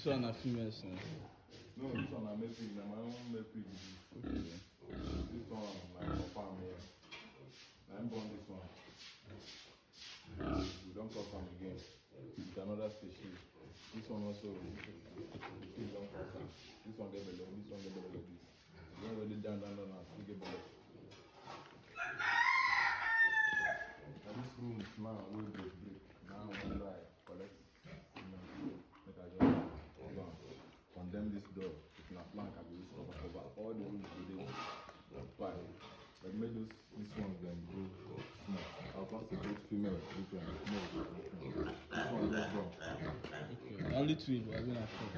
This one are females now. No, this one I make pig. My own make pig. Okay. This one like for farm here. I'm born this one. We don't cross them again. It's another species. This one also. We don't cross them. This one get below. This one get below like this. You don't really down, still get below. And this room is now will break. Now when I collect, make I just go on. Condemn this door. If not plank, I will use cover. All the rooms today, fire. But make this one then go small. I'll concentrate female. This one, male. This one goes wrong. Okay. Only two, but I mean I four.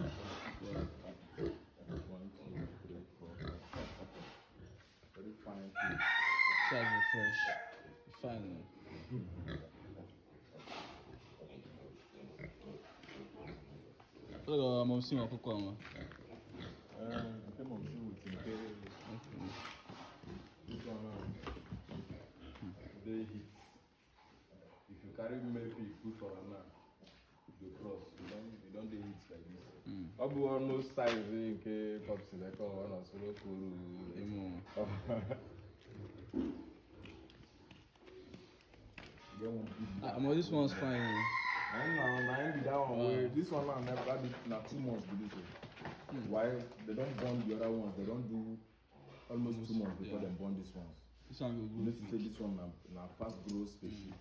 Yeah. 1, 2, 3, 4, 5. Very fine. Size fresh. Fine. Look, I'm seeing my cocoa. Came on with him. This one, they hit. If you carry milk, you put for an hour. You cross. You don't do hits like this. I'll almost size in case pops in the car and solo cool. This one's fine. That one. This one now never did. Now 2 months to this one. Why they don't bond the other ones? They don't do almost 2 months before they bond these ones. This one will go. Let's say this one now fast growth species.